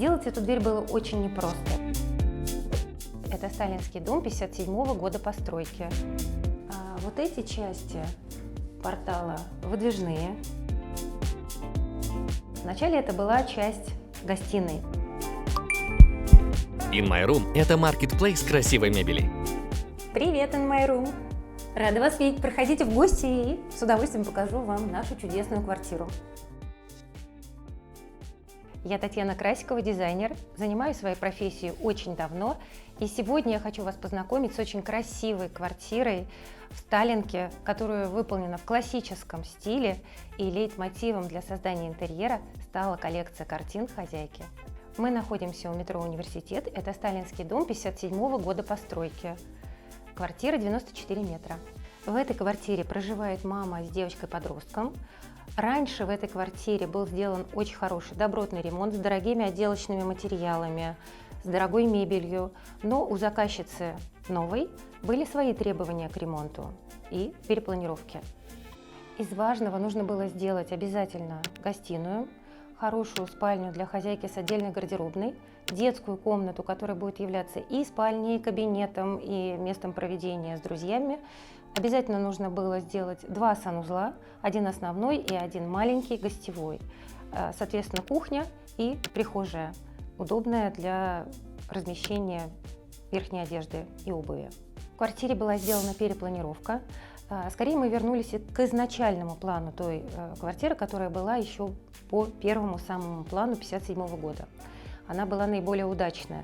Сделать эту дверь было очень непросто. Это сталинский дом 1957 года постройки. Вот эти части портала выдвижные. Вначале это была часть гостиной. In My Room – это маркетплейс красивой мебели. Привет, In My Room! Рада вас видеть. Проходите в гости и с удовольствием покажу вам нашу чудесную квартиру. Я Татьяна Красикова, дизайнер, занимаюсь своей профессией очень давно, и сегодня я хочу вас познакомить с очень красивой квартирой в Сталинке, которая выполнена в классическом стиле, и лейтмотивом для создания интерьера стала коллекция картин хозяйки. Мы находимся у метро Университет, это сталинский дом 1957 года постройки, квартира 94 метра. В этой квартире проживает мама с девочкой-подростком. Раньше в этой квартире был сделан очень хороший добротный ремонт с дорогими отделочными материалами, с дорогой мебелью, но у заказчицы новой были свои требования к ремонту и перепланировке. Из важного нужно было сделать обязательно гостиную, хорошую спальню для хозяйки с отдельной гардеробной, детскую комнату, которая будет являться и спальней, и кабинетом, и местом проведения с друзьями. Обязательно нужно было сделать два санузла, один основной и один маленький гостевой. Соответственно, кухня и прихожая, удобная для размещения верхней одежды и обуви. В квартире была сделана перепланировка. Скорее мы вернулись к изначальному плану той квартиры, которая была еще по первому самому плану 1957 года. Она была наиболее удачная.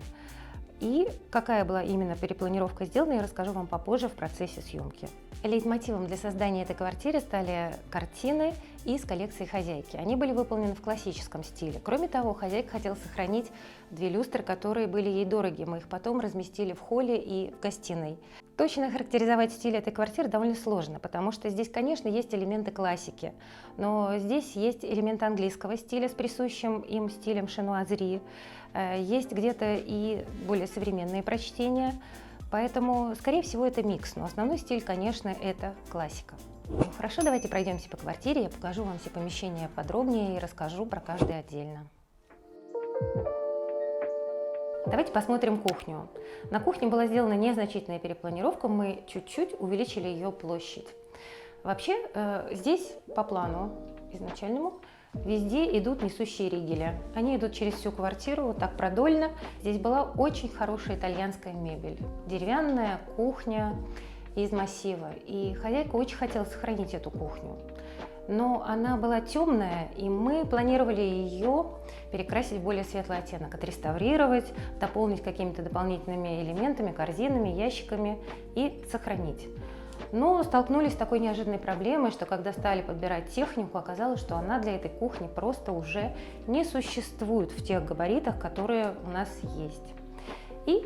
И какая была именно перепланировка сделана, я расскажу вам попозже в процессе съемки. Лейтмотивом для создания этой квартиры стали картины из коллекции хозяйки. Они были выполнены в классическом стиле. Кроме того, хозяйка хотела сохранить две люстры, которые были ей дороги. Мы их потом разместили в холле и в гостиной. Точно характеризовать стиль этой квартиры довольно сложно, потому что здесь, конечно, есть элементы классики, но здесь есть элементы английского стиля с присущим им стилем шенуазери, есть где-то и более современные прочтения, поэтому, скорее всего, это микс, но основной стиль, конечно, это классика. Ну, хорошо, давайте пройдемся по квартире, я покажу вам все помещения подробнее и расскажу про каждый отдельно. Давайте посмотрим кухню. На кухне была сделана незначительная перепланировка, мы чуть-чуть увеличили ее площадь. Вообще здесь по плану изначальному везде идут несущие ригели. Они идут через всю квартиру, вот так продольно. Здесь была очень хорошая итальянская мебель, деревянная кухня из массива. И хозяйка очень хотела сохранить эту кухню. Но она была темная, и мы планировали ее перекрасить в более светлый оттенок, отреставрировать, дополнить какими-то дополнительными элементами, корзинами, ящиками и сохранить. Но столкнулись с такой неожиданной проблемой, что когда стали подбирать технику, оказалось, что она для этой кухни просто уже не существует в тех габаритах, которые у нас есть. И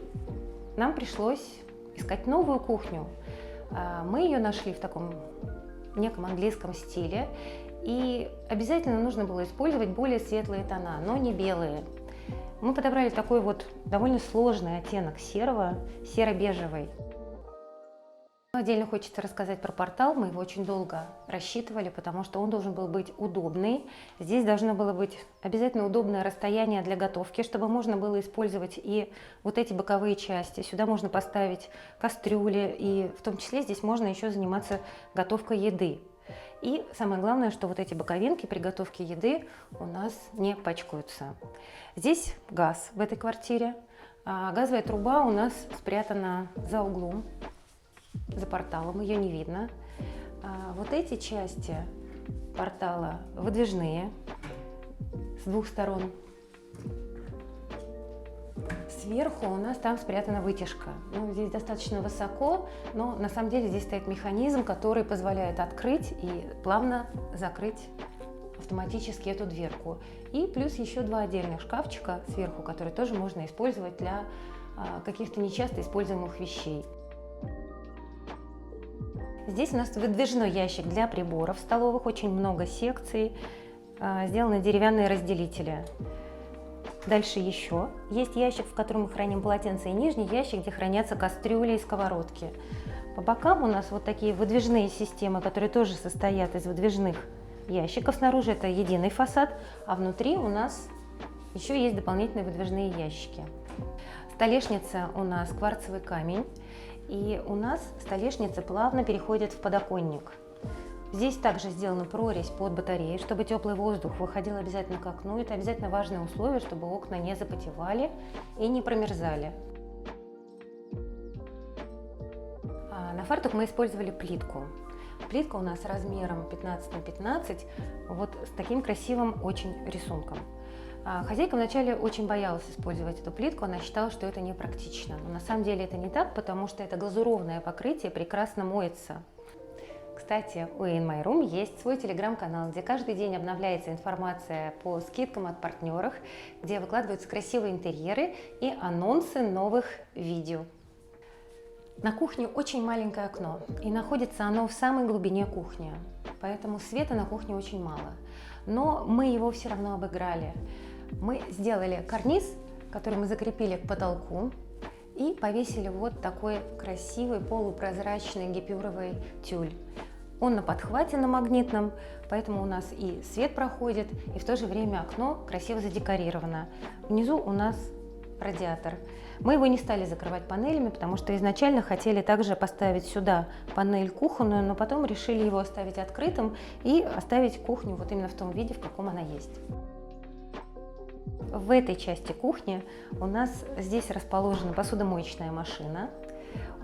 нам пришлось искать новую кухню. Мы ее нашли в таком неком английском стиле, и обязательно нужно было использовать более светлые тона, но не белые. Мы подобрали такой вот довольно сложный оттенок серого, серо-бежевый. Отдельно хочется рассказать про портал. Мы его очень долго рассчитывали, потому что он должен был быть удобный. Здесь должно было быть обязательно удобное расстояние для готовки, чтобы можно было использовать и вот эти боковые части. Сюда можно поставить кастрюли, и в том числе здесь можно еще заниматься готовкой еды. И самое главное, что вот эти боковинки при готовке еды у нас не пачкаются. Здесь газ в этой квартире. Газовая труба у нас спрятана за углом, за порталом, ее не видно. Вот эти части портала выдвижные с двух сторон. Сверху у нас там спрятана вытяжка. Ну, здесь достаточно высоко, но на самом деле здесь стоит механизм, который позволяет открыть и плавно закрыть автоматически эту дверку. И плюс еще два отдельных шкафчика сверху, которые тоже можно использовать для каких-то нечасто используемых вещей. Здесь у нас выдвижной ящик для приборов столовых, очень много секций, сделаны деревянные разделители. Дальше еще есть ящик, в котором мы храним полотенца, и нижний ящик, где хранятся кастрюли и сковородки. По бокам у нас вот такие выдвижные системы, которые тоже состоят из выдвижных ящиков. Снаружи это единый фасад, а внутри у нас Еще есть дополнительные выдвижные ящики. Столешница у нас кварцевый камень, и у нас столешница плавно переходит в подоконник. Здесь также сделана прорезь под батареей, чтобы теплый воздух выходил обязательно к окну. Это обязательно важное условие, чтобы окна не запотевали и не промерзали. На фартук мы использовали плитку. Плитка у нас размером 15 на 15, вот с таким красивым очень рисунком. Хозяйка вначале очень боялась использовать эту плитку, она считала, что это непрактично. Но на самом деле это не так, потому что это глазурованное покрытие прекрасно моется. Кстати, у In My Room есть свой телеграм-канал, где каждый день обновляется информация по скидкам от партнеров, где выкладываются красивые интерьеры и анонсы новых видео. На кухне очень маленькое окно, и находится оно в самой глубине кухни, поэтому света на кухне очень мало. Но мы его все равно обыграли. Мы сделали карниз, который мы закрепили к потолку, и повесили вот такой красивый полупрозрачный гипюровый тюль. Он на подхвате, на магнитном, поэтому у нас и свет проходит, и в то же время окно красиво задекорировано. Внизу у нас радиатор. Мы его не стали закрывать панелями, потому что изначально хотели также поставить сюда панель кухонную, но потом решили его оставить открытым и оставить кухню вот именно в том виде, в каком она есть. В этой части кухни у нас здесь расположена посудомоечная машина.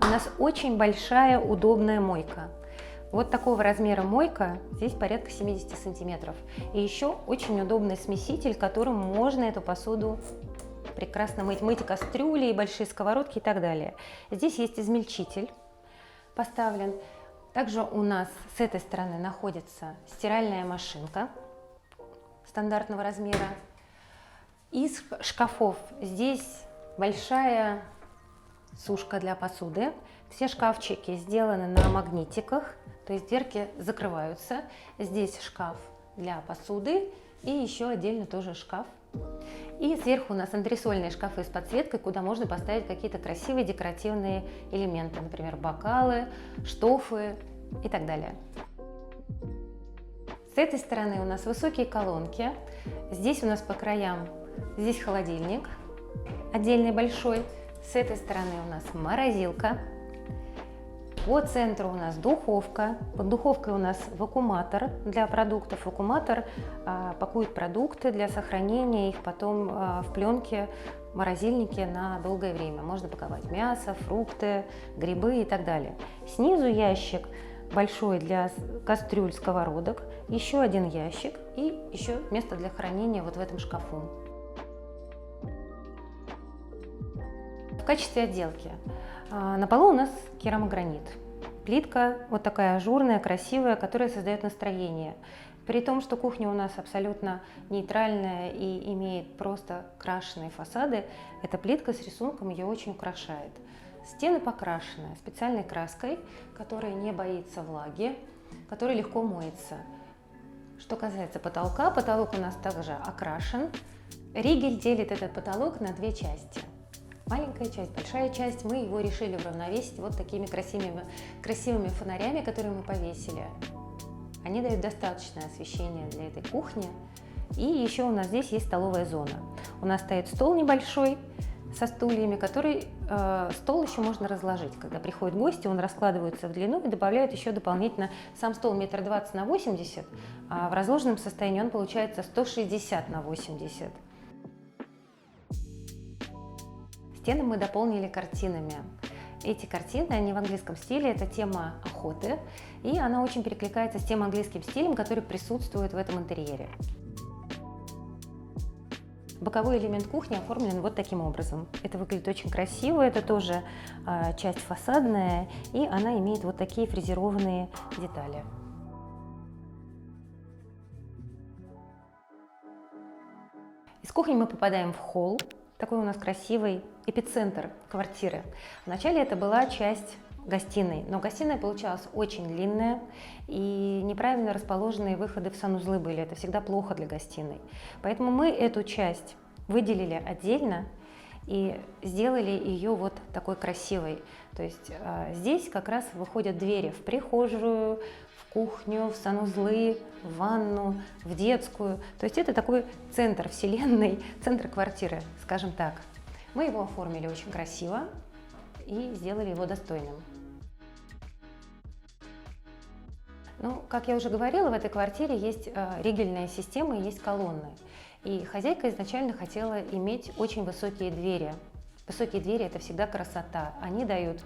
У нас очень большая удобная мойка. Вот такого размера мойка, здесь порядка 70 сантиметров. И еще очень удобный смеситель, которым можно эту посуду прекрасно мыть. Мыть кастрюли, и большие сковородки и так далее. Здесь есть измельчитель поставлен. Также у нас с этой стороны находится стиральная машинка стандартного размера. Из шкафов здесь большая сушка для посуды. Все шкафчики сделаны на магнитиках, то есть дверки закрываются. Здесь шкаф для посуды и еще отдельно тоже шкаф. И сверху у нас антресольные шкафы с подсветкой, куда можно поставить какие-то красивые декоративные элементы, например, бокалы, штофы и так далее. С этой стороны у нас высокие колонки. Здесь у нас по краям, здесь холодильник отдельный большой. С этой стороны у нас морозилка. По центру у нас духовка. Под духовкой у нас вакууматор для продуктов. Вакууматор пакует продукты для сохранения их потом в пленке, морозильнике на долгое время. Можно паковать мясо, фрукты, грибы и так далее. Снизу ящик большой для кастрюль, сковородок. Еще один ящик и еще место для хранения вот в этом шкафу. В качестве отделки на полу у нас керамогранит. Плитка вот такая ажурная, красивая, которая создает настроение. При том, что кухня у нас абсолютно нейтральная и имеет просто крашеные фасады, эта плитка с рисунком ее очень украшает. Стены покрашены специальной краской, которая не боится влаги, которая легко моется. Что касается потолка, потолок у нас также окрашен. Ригель делит этот потолок на две части. Маленькая часть, большая часть, мы его решили уравновесить вот такими красивыми фонарями, которые мы повесили. Они дают достаточное освещение для этой кухни. И еще у нас здесь есть столовая зона. У нас стоит стол небольшой со стульями, который стол еще можно разложить. Когда приходят гости, он раскладывается в длину и добавляет еще дополнительно сам стол 1,20 на 80 м, а в разложенном состоянии он получается 160 на 80. Стены мы дополнили картинами. Эти картины, они в английском стиле, это тема охоты, и она очень перекликается с тем английским стилем, который присутствует в этом интерьере. Боковой элемент кухни оформлен вот таким образом. Это выглядит очень красиво, это тоже часть фасадная, и она имеет вот такие фрезерованные детали. Из кухни мы попадаем в холл. Такой у нас красивый эпицентр квартиры. Вначале это была часть гостиной, но гостиная получалась очень длинная, и неправильно расположенные выходы в санузлы были. Это всегда плохо для гостиной. Поэтому мы эту часть выделили отдельно и сделали ее вот такой красивой. То есть здесь как раз выходят двери в прихожую, в в кухню, в санузлы, в ванну, в детскую. То есть это такой центр вселенной, центр квартиры, скажем так. Мы его оформили очень красиво и сделали его достойным. Ну, как я уже говорила, в этой квартире есть ригельная система и есть колонны. И хозяйка изначально хотела иметь очень высокие двери. Высокие двери – это всегда красота. Они дают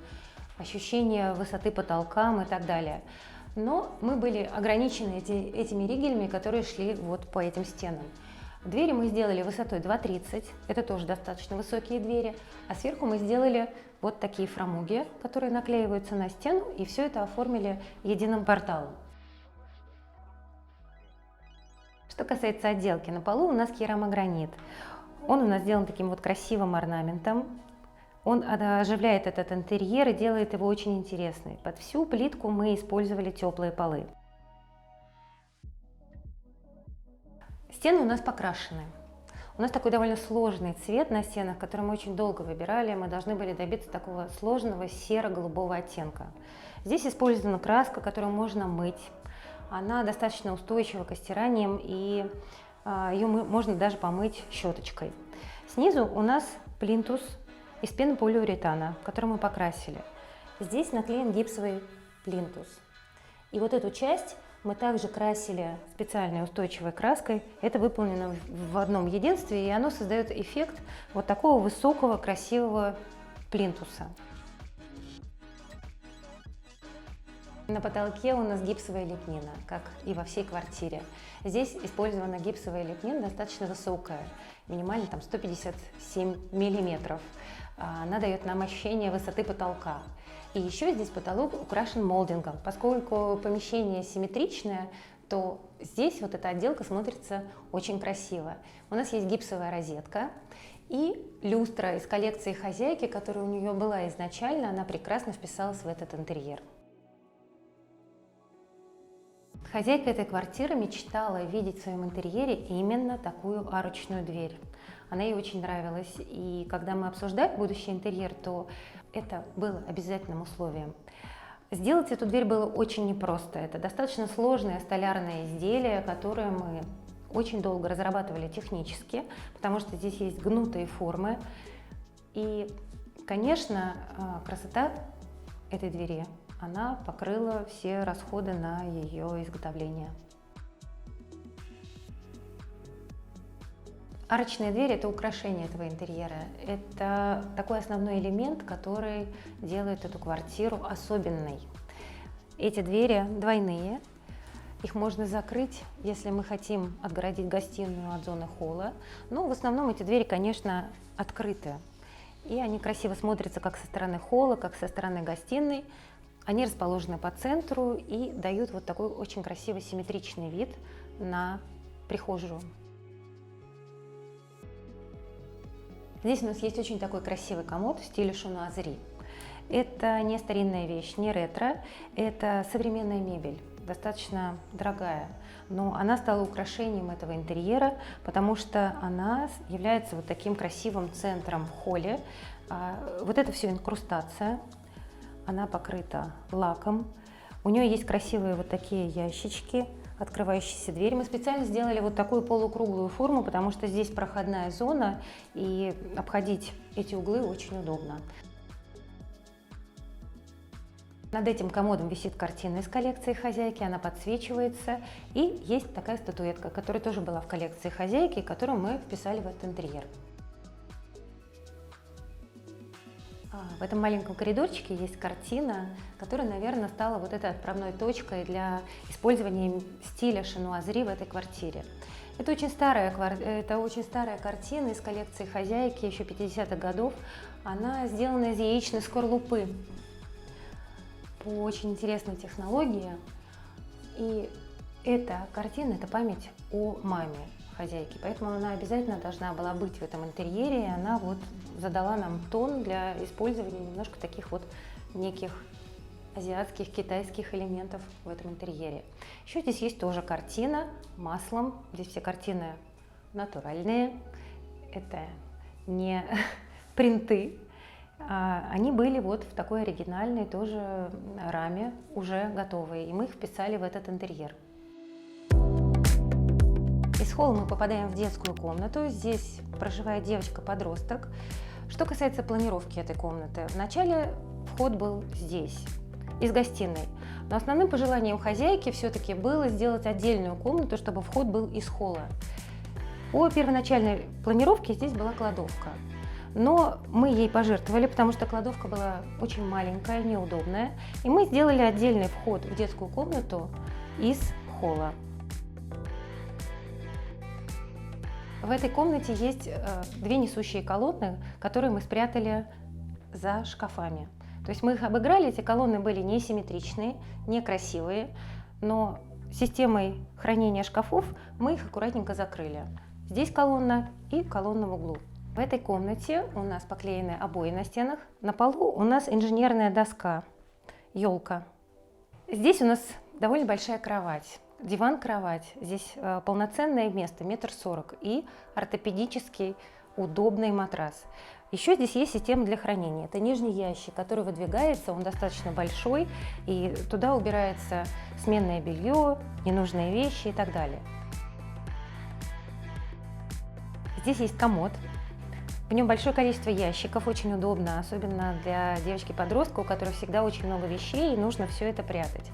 ощущение высоты потолкам и так далее. Но мы были ограничены этими ригелями, которые шли вот по этим стенам. Двери мы сделали высотой 2,30, это тоже достаточно высокие двери. А сверху мы сделали вот такие фрамуги, которые наклеиваются на стену, и все это оформили единым порталом. Что касается отделки, на полу у нас керамогранит. Он у нас сделан таким вот красивым орнаментом. Он оживляет этот интерьер и делает его очень интересный. Под всю плитку мы использовали теплые полы. Стены у нас покрашены. У нас такой довольно сложный цвет на стенах, который мы очень долго выбирали. Мы должны были добиться такого сложного серо-голубого оттенка. Здесь использована краска, которую можно мыть. Она достаточно устойчива к стираниям, и ее можно даже помыть щеточкой. Снизу у нас плинтус из пенополиуретана, который мы покрасили. Здесь наклеен гипсовый плинтус. И вот эту часть мы также красили специальной устойчивой краской. Это выполнено в одном единстве, и оно создает эффект вот такого высокого, красивого плинтуса. На потолке у нас гипсовая лепнина, как и во всей квартире. Здесь использована гипсовая лепнина достаточно высокая, минимально там 157 миллиметров. Она дает нам ощущение высоты потолка. И еще здесь потолок украшен молдингом. Поскольку помещение симметричное, то здесь вот эта отделка смотрится очень красиво. У нас есть гипсовая розетка и люстра из коллекции хозяйки, которая у нее была изначально, она прекрасно вписалась в этот интерьер. Хозяйка этой квартиры мечтала видеть в своем интерьере именно такую арочную дверь. Она ей очень нравилась, и когда мы обсуждали будущий интерьер, то это было обязательным условием. Сделать эту дверь было очень непросто. Это достаточно сложное столярное изделие, которое мы очень долго разрабатывали технически, потому что здесь есть гнутые формы. И, конечно, красота этой двери, она покрыла все расходы на ее изготовление. Арочная дверь – это украшение этого интерьера. Это такой основной элемент, который делает эту квартиру особенной. Эти двери двойные. Их можно закрыть, если мы хотим отгородить гостиную от зоны холла. Но в основном эти двери, конечно, открыты. И они красиво смотрятся как со стороны холла, как со стороны гостиной. Они расположены по центру и дают вот такой очень красивый симметричный вид на прихожую. Здесь у нас есть очень такой красивый комод в стиле шануазери. Это не старинная вещь, не ретро, это современная мебель, достаточно дорогая, но она стала украшением этого интерьера, потому что она является вот таким красивым центром в холле. Вот это все инкрустация, она покрыта лаком, у нее есть красивые вот такие ящички, открывающиеся двери. Мы специально сделали вот такую полукруглую форму, потому что здесь проходная зона, и обходить эти углы очень удобно. Над этим комодом висит картина из коллекции хозяйки, она подсвечивается. И есть такая статуэтка, которая тоже была в коллекции хозяйки, которую мы вписали в этот интерьер. В этом маленьком коридорчике есть картина, которая, наверное, стала вот этой отправной точкой для использования стиля шануазери в этой квартире. Это очень старая картина из коллекции хозяйки еще 50-х годов. Она сделана из яичной скорлупы по очень интересной технологии. И эта картина – это память о маме хозяйки, поэтому она обязательно должна была быть в этом интерьере, и она вот задала нам тон для использования немножко таких вот неких азиатских, китайских элементов в этом интерьере. Еще здесь есть тоже картина маслом, здесь все картины натуральные, это не принты, Они были вот в такой оригинальной тоже раме, уже готовые, и мы их вписали в этот интерьер. Из холла мы попадаем в детскую комнату. Здесь проживает девочка-подросток. Что касается планировки этой комнаты, вначале вход был здесь, из гостиной. Но основным пожеланием хозяйки все-таки было сделать отдельную комнату, чтобы вход был из холла. По первоначальной планировке здесь была кладовка. Но мы ей пожертвовали, потому что кладовка была очень маленькая, неудобная. И мы сделали отдельный вход в детскую комнату из холла. В этой комнате есть две несущие колонны, которые мы спрятали за шкафами. То есть мы их обыграли, эти колонны были несимметричные, некрасивые, но системой хранения шкафов мы их аккуратненько закрыли. Здесь колонна и колонна в углу. В этой комнате у нас поклеены обои на стенах. На полу у нас инженерная доска, елка. Здесь у нас довольно большая кровать. Диван-кровать. Здесь полноценное место, 1,40 м, и ортопедический удобный матрас. Еще здесь есть система для хранения. Это нижний ящик, который выдвигается, он достаточно большой, и туда убирается сменное белье, ненужные вещи и так далее. Здесь есть комод. В нем большое количество ящиков, очень удобно, особенно для девочки-подростка, у которой всегда очень много вещей, и нужно все это прятать.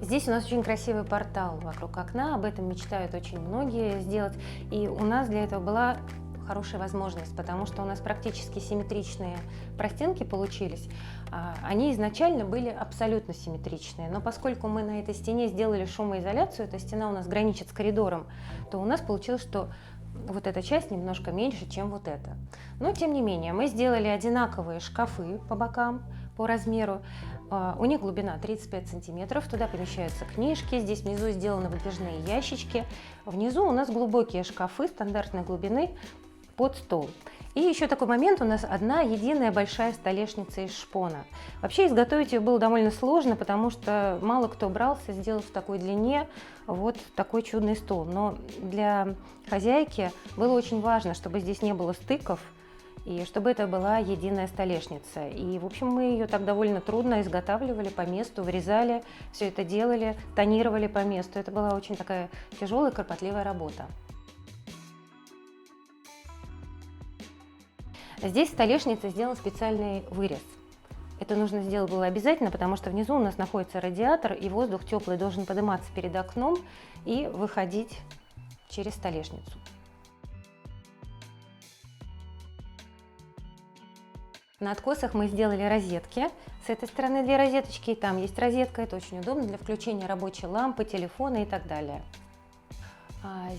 Здесь у нас очень красивый портал вокруг окна, об этом мечтают очень многие сделать, и у нас для этого была хорошая возможность, потому что у нас практически симметричные простенки получились. Они изначально были абсолютно симметричные, но поскольку мы на этой стене сделали шумоизоляцию, эта стена у нас граничит с коридором, то у нас получилось, что вот эта часть немножко меньше, чем вот эта. Но тем не менее, мы сделали одинаковые шкафы по бокам, по размеру. У них глубина 35 сантиметров, туда помещаются книжки, здесь внизу сделаны выдвижные ящички. Внизу у нас глубокие шкафы стандартной глубины под стол. И еще такой момент, у нас одна единая большая столешница из шпона. Вообще изготовить ее было довольно сложно, потому что мало кто брался сделать в такой длине вот такой чудный стол. Но для хозяйки было очень важно, чтобы здесь не было стыков, и чтобы это была единая столешница. И, в общем, мы ее так довольно трудно изготавливали по месту, вырезали, все это делали, тонировали по месту. Это была очень такая тяжелая, кропотливая работа. Здесь в столешнице сделан специальный вырез. Это нужно сделать было обязательно, потому что внизу у нас находится радиатор, и воздух теплый должен подниматься перед окном и выходить через столешницу. На откосах мы сделали розетки. С этой стороны две розеточки, и там есть розетка. Это очень удобно для включения рабочей лампы, телефона и так далее.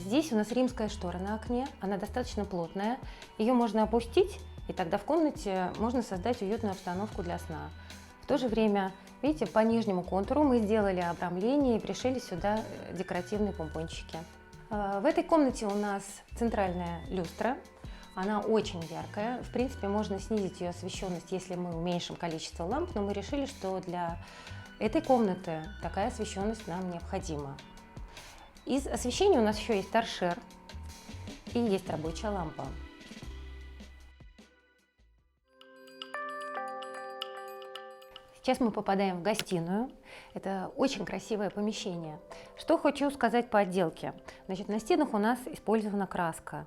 Здесь у нас римская штора на окне. Она достаточно плотная. Ее можно опустить, и тогда в комнате можно создать уютную обстановку для сна. В то же время, видите, по нижнему контуру мы сделали обрамление и пришили сюда декоративные помпончики. В этой комнате у нас центральная люстра. Она очень яркая. В принципе, можно снизить ее освещенность, если мы уменьшим количество ламп, но мы решили, что для этой комнаты такая освещенность нам необходима. Из освещения у нас еще есть торшер и есть рабочая лампа. Сейчас мы попадаем в гостиную. Это очень красивое помещение. Что хочу сказать по отделке. Значит, на стенах у нас использована краска.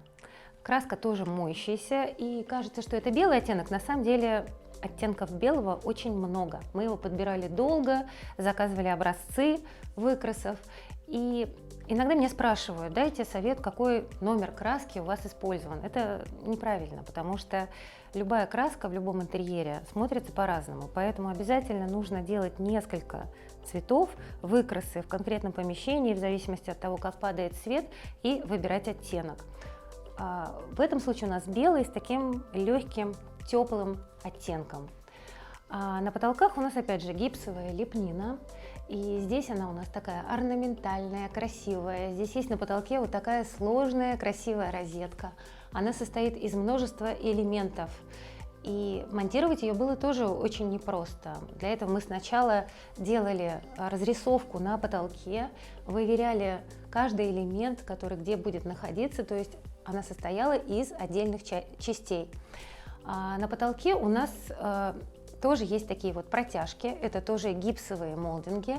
Краска тоже моющаяся, и кажется, что это белый оттенок. На самом деле оттенков белого очень много. Мы его подбирали долго, заказывали образцы выкрасов. И иногда меня спрашивают, дайте совет, какой номер краски у вас использован. Это неправильно, потому что любая краска в любом интерьере смотрится по-разному. Поэтому обязательно нужно делать несколько цветов, выкрасы в конкретном помещении, в зависимости от того, как падает свет, и выбирать оттенок. В этом случае у нас белый с таким легким, теплым оттенком. На потолках у нас опять же гипсовая лепнина. И здесь она у нас такая орнаментальная, красивая. Здесь есть на потолке вот такая сложная, красивая розетка. Она состоит из множества элементов. И монтировать ее было тоже очень непросто. Для этого мы сначала делали разрисовку на потолке, выверяли каждый элемент, который где будет находиться. То есть она состояла из отдельных частей. На потолке у нас тоже есть такие вот протяжки, это тоже гипсовые молдинги.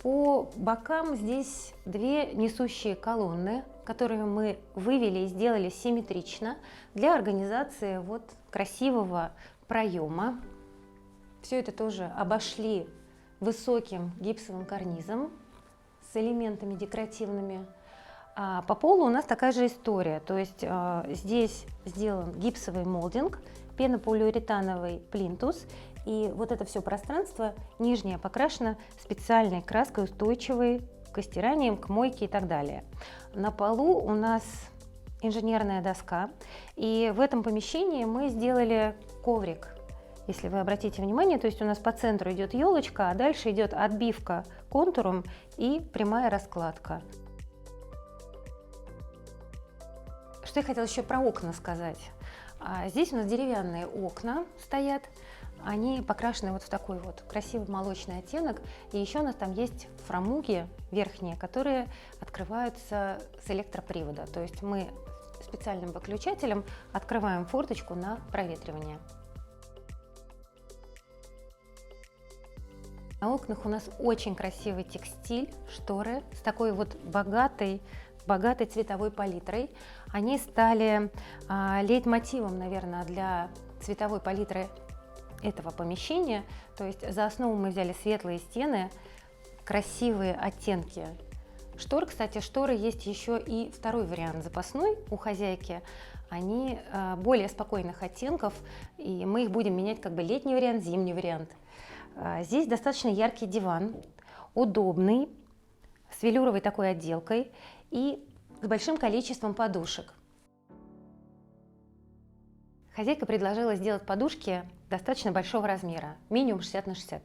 По бокам здесь две несущие колонны, которые мы вывели и сделали симметрично для организации вот красивого проема. Все это тоже обошли высоким гипсовым карнизом с элементами декоративными. А по полу у нас такая же история, то есть здесь сделан гипсовый молдинг, пенополиуретановый плинтус, и вот это все пространство нижнее покрашено специальной краской, устойчивой к стираниям, к мойке и так далее. На полу у нас инженерная доска, и в этом помещении мы сделали коврик. Если вы обратите внимание, то есть у нас по центру идет елочка, а дальше идет отбивка контуром и прямая раскладка. Что я хотела еще про окна сказать. Здесь у нас деревянные окна стоят, они покрашены вот в такой вот красивый молочный оттенок. И еще у нас там есть фрамуги верхние, которые открываются с электропривода. То есть мы специальным выключателем открываем форточку на проветривание. На окнах у нас очень красивый текстиль, шторы с такой вот богатой цветовой палитрой. Они стали лейтмотивом, наверное, для цветовой палитры этого помещения. То есть за основу мы взяли светлые стены, красивые оттенки штор. Кстати, шторы есть еще и второй вариант запасной у хозяйки. Они более спокойных оттенков, и мы их будем менять как бы летний вариант, зимний вариант. Здесь достаточно яркий диван, удобный, с велюровой такой отделкой и с большим количеством подушек. Хозяйка предложила сделать подушки достаточно большого размера, минимум 60 на 60.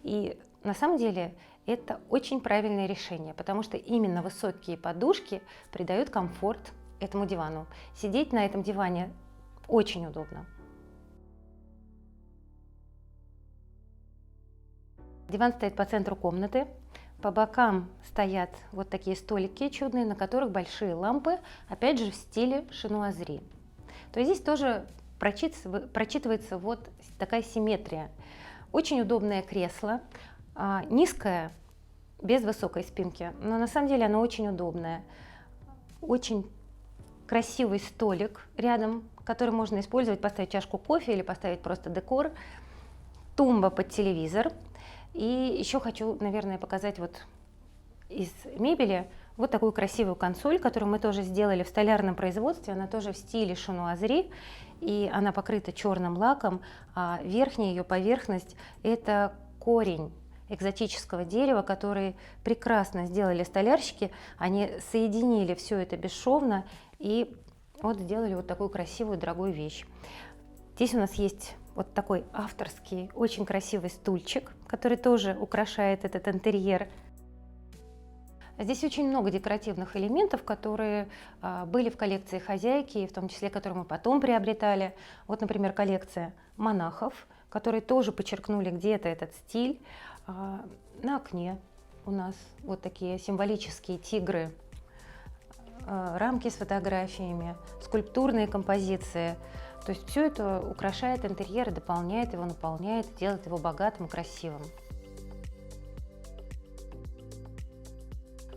И на самом деле это очень правильное решение, потому что именно высокие подушки придают комфорт этому дивану. Сидеть на этом диване очень удобно. Диван стоит по центру комнаты. По бокам стоят вот такие столики чудные, на которых большие лампы, опять же в стиле шинуазри. То есть здесь тоже прочитывается вот такая симметрия. Очень удобное кресло, низкое, без высокой спинки, но на самом деле оно очень удобное. Очень красивый столик рядом, который можно использовать, поставить чашку кофе или поставить просто декор. Тумба под телевизор. И еще хочу, наверное, показать вот из мебели вот такую красивую консоль, которую мы тоже сделали в столярном производстве. Она тоже в стиле шинуазри, и она покрыта черным лаком, а верхняя ее поверхность – это корень экзотического дерева, который прекрасно сделали столярщики. Они соединили все это бесшовно и вот сделали вот такую красивую, дорогую вещь. Здесь у нас есть вот такой авторский, очень красивый стульчик, который тоже украшает этот интерьер. Здесь очень много декоративных элементов, которые были в коллекции хозяйки, в том числе, которые мы потом приобретали. Вот, например, коллекция монахов, которые тоже подчеркнули где-то этот стиль. На окне у нас вот такие символические тигры, рамки с фотографиями, скульптурные композиции. То есть все это украшает интерьер, дополняет его, наполняет, делает его богатым и красивым.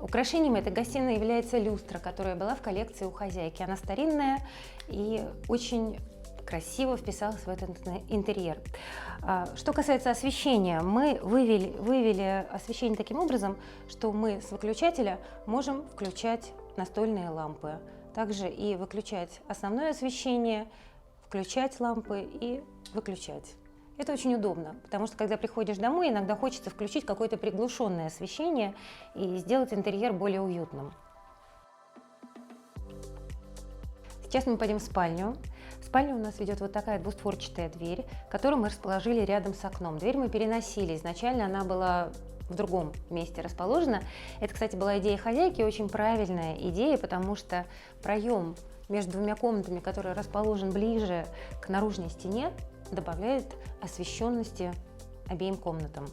Украшением этой гостиной является люстра, которая была в коллекции у хозяйки. Она старинная и очень красиво вписалась в этот интерьер. Что касается освещения, мы вывели освещение таким образом, что мы с выключателя можем включать настольные лампы. Также и выключать основное освещение, включать лампы и выключать. Это очень удобно, потому что когда приходишь домой, иногда хочется включить какое-то приглушенное освещение и сделать интерьер более уютным. Сейчас мы пойдем в спальню. В спальню у нас ведет вот такая двустворчатая дверь, которую мы расположили рядом с окном. Дверь мы переносили. Изначально она была в другом месте расположена. Это, кстати, была идея хозяйки, очень правильная идея, потому что проем между двумя комнатами, который расположен ближе к наружной стене, добавляет освещенности обеим комнатам.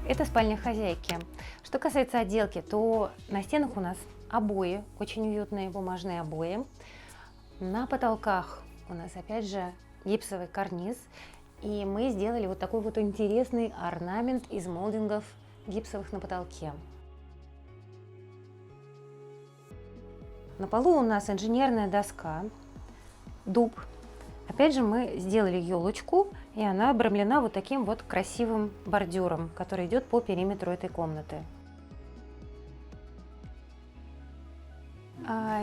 Это спальня хозяйки. Что касается отделки, то на стенах у нас обои, очень уютные бумажные обои. На потолках у нас опять же гипсовый карниз. И мы сделали вот такой вот интересный орнамент из молдингов гипсовых на потолке. На полу у нас инженерная доска, дуб. Опять же мы сделали елочку, и она обрамлена вот таким вот красивым бордюром, который идет по периметру этой комнаты.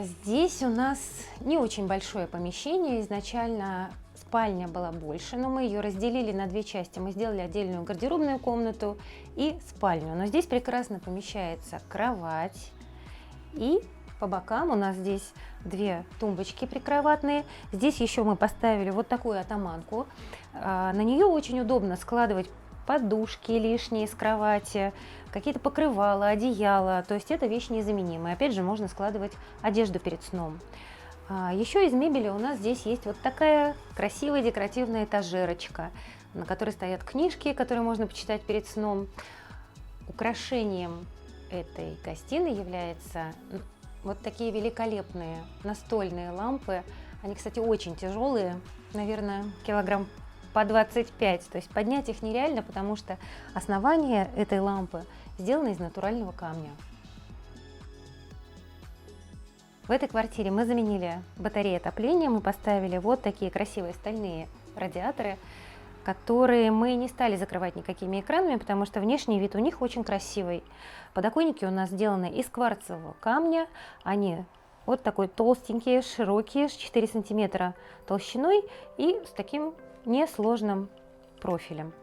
Здесь у нас не очень большое помещение. Изначально спальня была больше, но мы ее разделили на две части. Мы сделали отдельную гардеробную комнату и спальню. Но здесь прекрасно помещается кровать, и по бокам у нас здесь две тумбочки прикроватные. Здесь еще мы поставили вот такую атаманку. На нее очень удобно складывать подушки лишние с кровати, какие-то покрывала, одеяла. То есть это вещь незаменимая. Опять же, можно складывать одежду перед сном. Еще из мебели у нас здесь есть вот такая красивая декоративная этажерочка, на которой стоят книжки, которые можно почитать перед сном. Украшением этой гостиной является вот такие великолепные настольные лампы. Они, кстати, очень тяжелые, наверное, килограмм по 25. То есть поднять их нереально, потому что основание этой лампы сделано из натурального камня. В этой квартире мы заменили батареи отопления, мы поставили вот такие красивые стальные радиаторы, которые мы не стали закрывать никакими экранами, потому что внешний вид у них очень красивый. Подоконники у нас сделаны из кварцевого камня, они вот такой толстенькие, широкие, 4 сантиметра толщиной и с таким несложным профилем.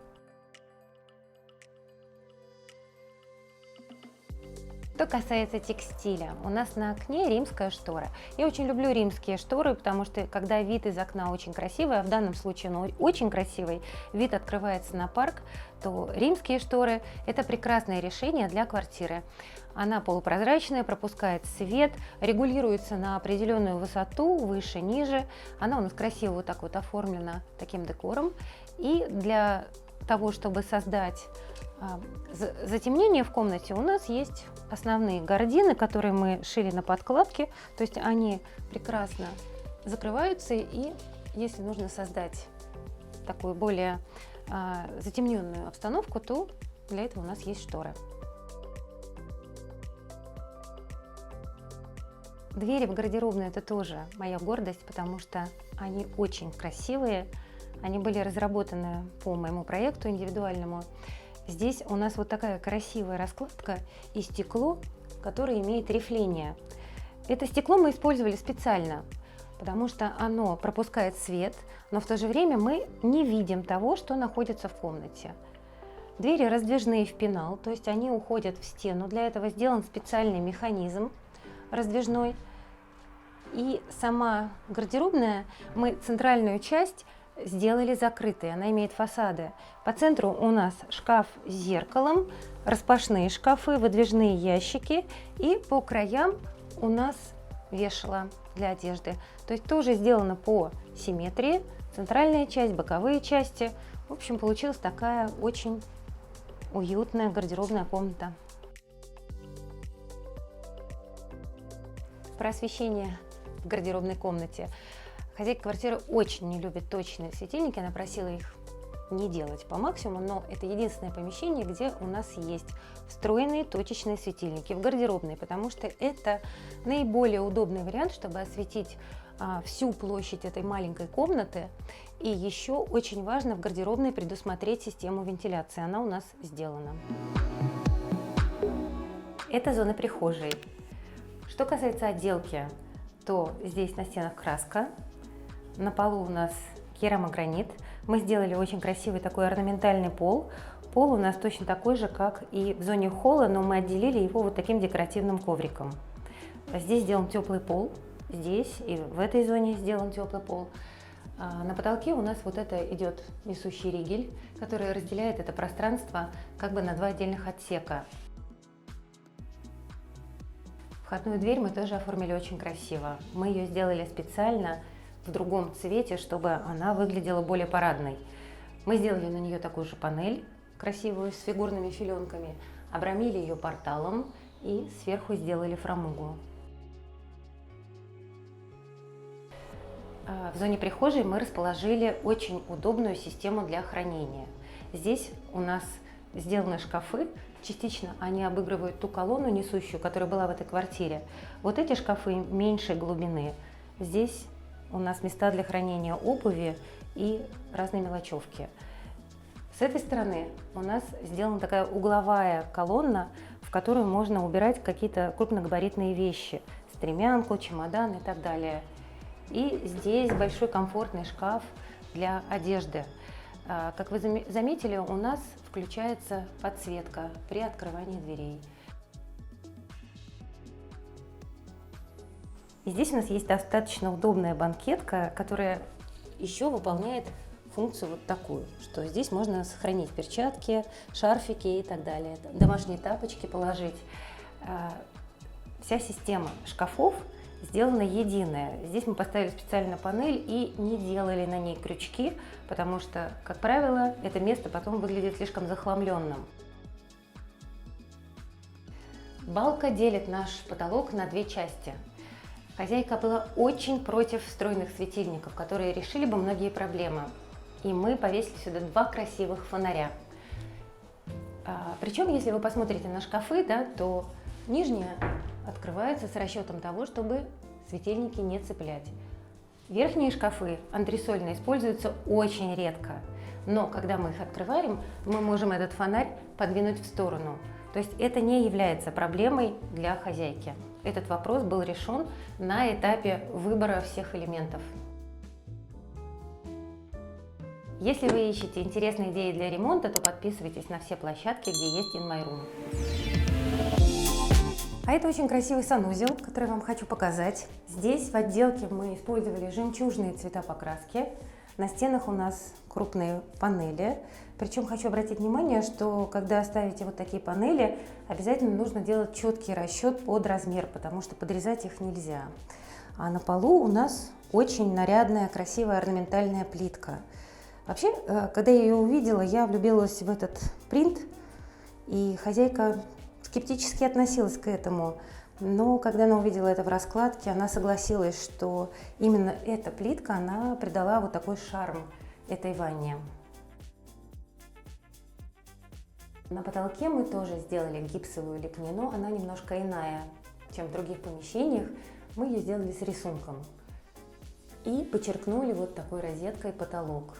Что касается текстиля, у нас на окне римская штора. Я очень люблю римские шторы, потому что когда вид из окна очень красивый, а в данном случае он очень красивый, вид открывается на парк, то римские шторы – это прекрасное решение для квартиры. Она полупрозрачная, пропускает свет, регулируется на определенную высоту, выше, ниже. Она у нас красиво вот так вот оформлена таким декором. И для того, чтобы создать затемнение в комнате, у нас есть основные гардины, которые мы шили на подкладке, то есть они прекрасно закрываются, и если нужно создать такую более затемненную обстановку, то для этого у нас есть шторы. Двери в гардеробную – это тоже моя гордость, потому что они очень красивые, они были разработаны по моему проекту индивидуальному. Здесь у нас вот такая красивая раскладка и стекло, которое имеет рифление. Это стекло мы использовали специально, потому что оно пропускает свет, но в то же время мы не видим того, что находится в комнате. Двери раздвижные в пенал, то есть они уходят в стену. Для этого сделан специальный механизм раздвижной. И сама гардеробная, мы центральную часть сделали закрытой, она имеет фасады. По центру у нас шкаф с зеркалом, распашные шкафы, выдвижные ящики, и по краям у нас вешало для одежды. То есть тоже сделано по симметрии, центральная часть, боковые части. В общем, получилась такая очень уютная гардеробная комната. Про освещение в гардеробной комнате. Хозяйка квартиры очень не любит точные светильники, она просила их не делать по максимуму, но это единственное помещение, где у нас есть встроенные точечные светильники в гардеробной, потому что это наиболее удобный вариант, чтобы осветить всю площадь этой маленькой комнаты. И еще очень важно в гардеробной предусмотреть систему вентиляции, она у нас сделана. Это зона прихожей. Что касается отделки, то здесь на стенах краска. На полу у нас керамогранит. Мы сделали очень красивый такой орнаментальный пол. Пол у нас точно такой же, как и в зоне холла, но мы отделили его вот таким декоративным ковриком. Здесь сделан теплый пол, здесь и в этой зоне сделан теплый пол. На потолке у нас вот это идет несущий ригель, который разделяет это пространство как бы на два отдельных отсека. Входную дверь мы тоже оформили очень красиво. Мы ее сделали специально в другом цвете, чтобы она выглядела более парадной. Мы сделали на нее такую же панель красивую с фигурными филенками, обрамили ее порталом и сверху сделали фрамугу. В зоне прихожей мы расположили очень удобную систему для хранения. Здесь у нас сделаны шкафы, частично они обыгрывают ту колонну несущую, которая была в этой квартире. Вот эти шкафы меньшей глубины. Здесь у нас места для хранения обуви и разной мелочевки. С этой стороны у нас сделана такая угловая колонна, в которую можно убирать какие-то крупногабаритные вещи, стремянку, чемодан и так далее. И здесь большой комфортный шкаф для одежды. Как вы заметили, у нас включается подсветка при открывании дверей. И здесь у нас есть достаточно удобная банкетка, которая еще выполняет функцию вот такую, что здесь можно сохранить перчатки, шарфики и так далее, домашние тапочки положить. Вся система шкафов сделана единая. Здесь мы поставили специально панель и не делали на ней крючки, потому что, как правило, это место потом выглядит слишком захламленным. Балка делит наш потолок на две части. Хозяйка была очень против встроенных светильников, которые решили бы многие проблемы. И мы повесили сюда два красивых фонаря. Причем, если вы посмотрите на шкафы, да, то нижняя открывается с расчетом того, чтобы светильники не цеплять. Верхние шкафы антресольные используются очень редко, но когда мы их открываем, мы можем этот фонарь подвинуть в сторону. То есть это не является проблемой для хозяйки. Этот вопрос был решен на этапе выбора всех элементов. Если вы ищете интересные идеи для ремонта, то подписывайтесь на все площадки, где есть In My Room. А это очень красивый санузел, который я вам хочу показать. Здесь в отделке мы использовали жемчужные цвета покраски. На стенах у нас крупные панели. Причем хочу обратить внимание, что когда ставите вот такие панели, обязательно нужно делать четкий расчет под размер, потому что подрезать их нельзя. А на полу у нас очень нарядная, красивая орнаментальная плитка. Вообще, когда я ее увидела, я влюбилась в этот принт, и хозяйка скептически относилась к этому. Но когда она увидела это в раскладке, она согласилась, что именно эта плитка, она придала вот такой шарм этой ванне. На потолке мы тоже сделали гипсовую лепнину, она немножко иная, чем в других помещениях. Мы ее сделали с рисунком и подчеркнули вот такой розеткой потолок.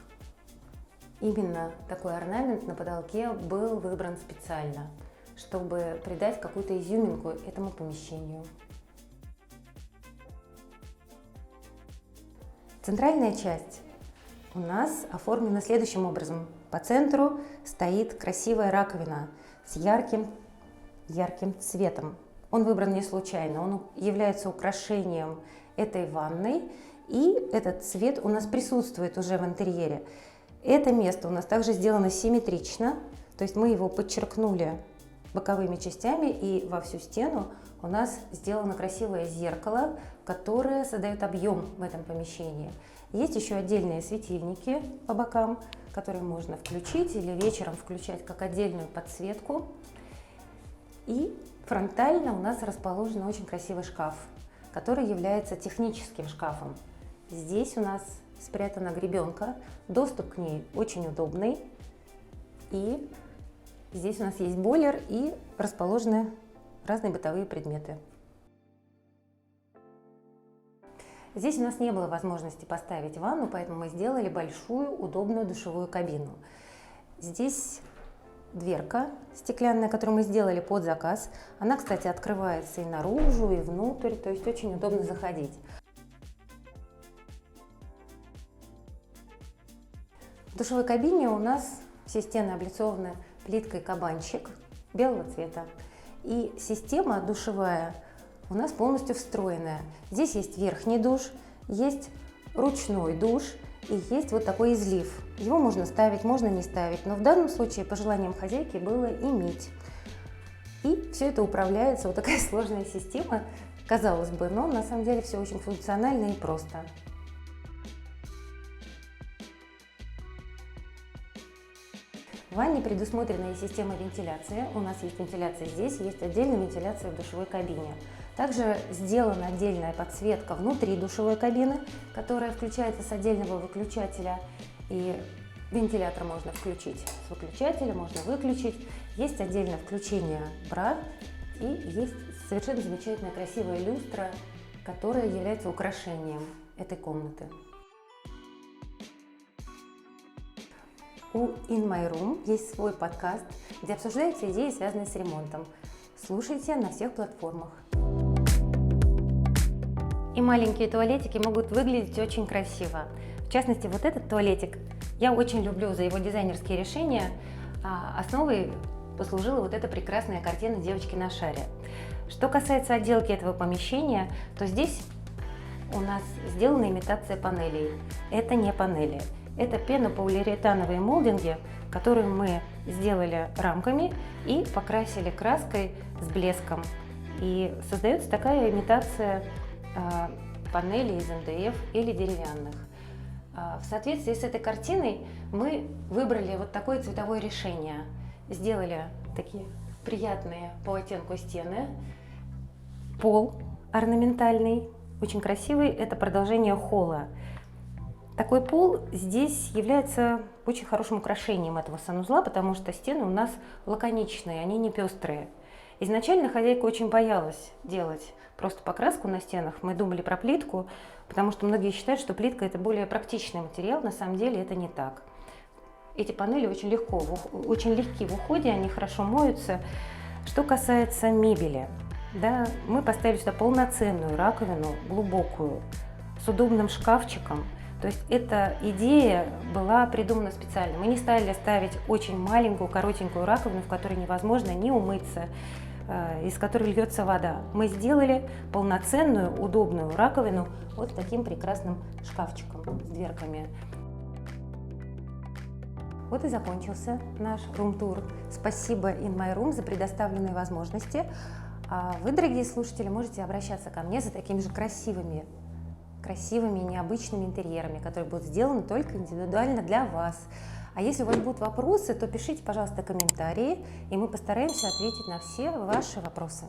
Именно такой орнамент на потолке был выбран специально, чтобы придать какую-то изюминку этому помещению. Центральная часть у нас оформлена следующим образом. По центру стоит красивая раковина с ярким цветом. Он выбран не случайно, он является украшением этой ванной, и этот цвет у нас присутствует уже в интерьере. Это место у нас также сделано симметрично, то есть мы его подчеркнули боковыми частями, и во всю стену у нас сделано красивое зеркало, которое создает объем в этом помещении. Есть еще отдельные светильники по бокам, которые можно включить или вечером включать как отдельную подсветку. И фронтально у нас расположен очень красивый шкаф, который является техническим шкафом. Здесь у нас спрятана гребенка, доступ к ней очень удобный, и здесь у нас есть бойлер и расположены разные бытовые предметы. Здесь у нас не было возможности поставить ванну, поэтому мы сделали большую удобную душевую кабину. Здесь дверка стеклянная, которую мы сделали под заказ. Она, кстати, открывается и наружу, и внутрь, то есть очень удобно заходить. В душевой кабине у нас все стены облицованы плиткой кабанчик белого цвета. И система душевая у нас полностью встроенная. Здесь есть верхний душ, есть ручной душ и есть вот такой излив. Его можно ставить, можно не ставить, но в данном случае по желаниям хозяйки было иметь. И все это управляется, вот такая сложная система, казалось бы, но на самом деле все очень функционально и просто. В ванне предусмотрена и система вентиляции. У нас есть вентиляция здесь, есть отдельная вентиляция в душевой кабине. Также сделана отдельная подсветка внутри душевой кабины, которая включается с отдельного выключателя, и вентилятор можно включить с выключателя, можно выключить. Есть отдельное включение бра и есть совершенно замечательная красивая люстра, которая является украшением этой комнаты. У In My Room есть свой подкаст, где обсуждаются идеи, связанные с ремонтом. Слушайте на всех платформах. И маленькие туалетики могут выглядеть очень красиво. В частности, вот этот туалетик я очень люблю за его дизайнерские решения. Основой послужила вот эта прекрасная картина «Девочки на шаре». Что касается отделки этого помещения, то здесь у нас сделана имитация панелей. Это не панели. Это пенополиуретановые молдинги, которые мы сделали рамками и покрасили краской с блеском. И создается такая имитация панелей из МДФ или деревянных. В соответствии с этой картиной мы выбрали вот такое цветовое решение. Сделали такие приятные по оттенку стены. Пол орнаментальный, очень красивый, это продолжение холла. Такой пол здесь является очень хорошим украшением этого санузла, потому что стены у нас лаконичные, они не пестрые. Изначально хозяйка очень боялась делать просто покраску на стенах. Мы думали про плитку, потому что многие считают, что плитка – это более практичный материал. На самом деле это не так. Эти панели очень легки в уходе, они хорошо моются. Что касается мебели, да, мы поставили сюда полноценную раковину, глубокую, с удобным шкафчиком. То есть эта идея была придумана специально. Мы не стали ставить очень маленькую, коротенькую раковину, в которой невозможно не умыться, из которой льется вода. Мы сделали полноценную, удобную раковину вот с таким прекрасным шкафчиком с дверками. Вот и закончился наш рум-тур. Спасибо In My Room за предоставленные возможности. А вы, дорогие слушатели, можете обращаться ко мне за такими же красивыми необычными интерьерами, которые будут сделаны только индивидуально для вас. А если у вас будут вопросы, то пишите, пожалуйста, комментарии, и мы постараемся ответить на все ваши вопросы.